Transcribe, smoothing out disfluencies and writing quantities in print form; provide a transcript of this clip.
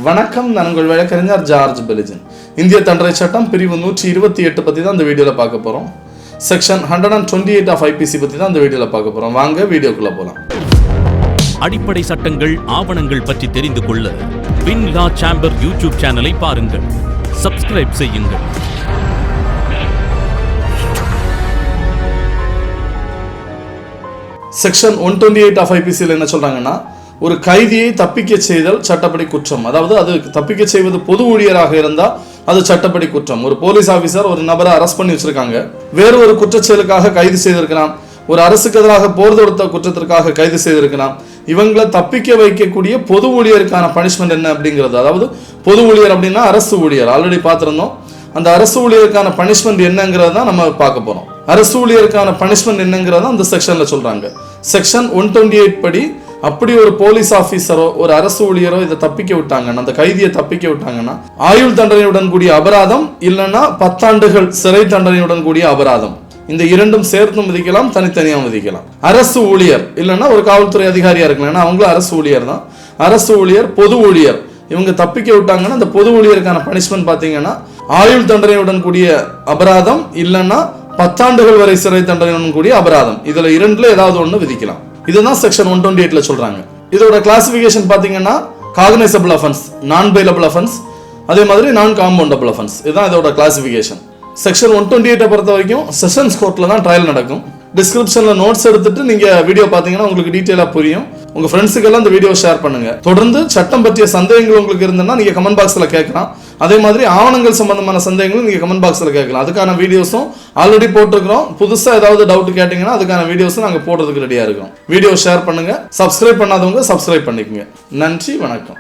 வணக்கம், நான் உங்கள் வழக்கறிஞர் ஜார்ஜ் பெலிஜன். இந்திய தண்டனை சட்டம் பிரிவு 128 பற்றி தான் இந்த வீடியோவில் பார்க்க போகிறோம். செக்ஷன் 128 ஆஃப் IPC பற்றி தான் இந்த வீடியோவில் பார்க்க போகிறோம். வாங்க வீடியோக்குள்ளே போகலாம். அடிப்படை சட்டங்கள், ஆவணங்கள் பற்றி தெரிந்து கொள்ள பின் லா சேம்பர் யூடியூப் சேனலை பாருங்கள், சப்ஸ்கிரைப் செய்யுங்கள். செக்ஷன் 128 ஆஃப் IPCயில் என்ன சொல்கிறாங்கன்னா, ஒரு கைதியை தப்பிக்க செய்தல் சட்டப்படி குற்றம். அதாவது அது தப்பிக்க செய்வது பொது ஊழியராக இருந்தால் அது சட்டப்படி குற்றம். ஒரு போலீஸ் ஆஃபீஸர் ஒரு நபரை அரெஸ்ட் பண்ணி வச்சிருக்காங்க, வேறு ஒரு குற்றச்செயலுக்காக கைது செய்திருக்கிறான், ஒரு அரசுக்கு எதிராக போர் தொடுத்த குற்றத்திற்காக கைது செய்திருக்கிறான். இவங்களை தப்பிக்க வைக்கக்கூடிய பொது ஊழியருக்கான பனிஷ்மெண்ட் என்ன அப்படிங்கிறது, அதாவது பொது ஊழியர் அப்படின்னா அரசு ஊழியர் ஆல்ரெடி பார்த்துருந்தோம். அந்த அரசு ஊழியருக்கான பனிஷ்மெண்ட் என்னங்கிறத தான் நம்ம பார்க்க போறோம். அரசு ஊழியருக்கான பனிஷ்மெண்ட் என்னங்கிறத அந்த செக்ஷன்ல சொல்றாங்க. செக்ஷன் 128 படி அப்படி ஒரு போலீஸ் ஆபீசரோ ஒரு அரசு ஊழியரோ இதை தப்பிக்க விட்டாங்கன்னா, அந்த கைதியை தப்பிக்க விட்டாங்கன்னா, ஆயுள் தண்டனையுடன் கூடிய அபராதம் இல்லைன்னா 10 ஆண்டுகள் சிறை தண்டனையுடன் கூடிய அபராதம், இந்த இரண்டும் சேர்த்தும் விதிக்கலாம், தனித்தனியாக விதிக்கலாம். அரசு ஊழியர் இல்லைன்னா ஒரு காவல்துறை அதிகாரியா இருக்கலாம், ஏன்னா அவங்களும் அரசு ஊழியர் தான். அரசு ஊழியர், பொது ஊழியர், இவங்க தப்பிக்க விட்டாங்கன்னா அந்த பொது ஊழியருக்கான பனிஷ்மெண்ட் பார்த்தீங்கன்னா ஆயுள் தண்டனையுடன் கூடிய அபராதம் இல்லைன்னா 10 ஆண்டுகள் வரை சிறை தண்டனையுடன் கூடிய அபராதம், இதுல இரண்டுல ஏதாவது ஒன்று விதிக்கலாம். இதுதான் செக்ஷன் 128ல சொல்றாங்க. இதோட கிளாசிபிகேஷன் பாத்தீங்கன்னா காக்னைசபிள் அஃபென்ஸ், நான் பெயிலபிள் அஃபென்ஸ், அதே மாதிரி நான் காம்பவுண்டபிள் அஃபென்ஸ். இதுதான் இதோட கிளாசிபிகேஷன். செக்ஷன் 128 பொறுத்த வரைக்கும் செஷன்ஸ் கோர்ட்ல தான் ட்ரையல் நடக்கும். டிஸ்கிரிப்ஷன்ல நோட்ஸ் எடுத்துட்டு நீங்க வீடியோ பாத்தீங்கன்னா உங்களுக்கு டீடைலா புரியும். உங்க ஃப்ரெண்ட்ஸுக்கெல்லாம் இந்த வீடியோ ஷேர் பண்ணுங்க. தொடர்ந்து சட்டம் பற்றிய சந்தேகங்கள் உங்களுக்கு இருந்ததுன்னா நீங்க கமெண்ட் பாக்ஸ்ல கேட்கலாம். அதே மாதிரி ஆவணங்கள் சம்பந்தமான சந்தேகங்களும் நீங்க கமெண்ட் பாக்ஸ்ல கேட்கலாம். அதுக்கான வீடியோஸும் ஆல்ரெடி போட்டிருக்கிறோம். புதுசா ஏதாவது டவுட் கேட்டீங்கன்னா அதுக்கான வீடியோஸும் நாங்க போடுறதுக்கு ரெடியா இருக்கோம். வீடியோ ஷேர் பண்ணுங்க. சப்ஸ்கிரைப் பண்ணாதவங்க சப்ஸ்கிரைப் பண்ணிக்கோங்க. நன்றி, வணக்கம்.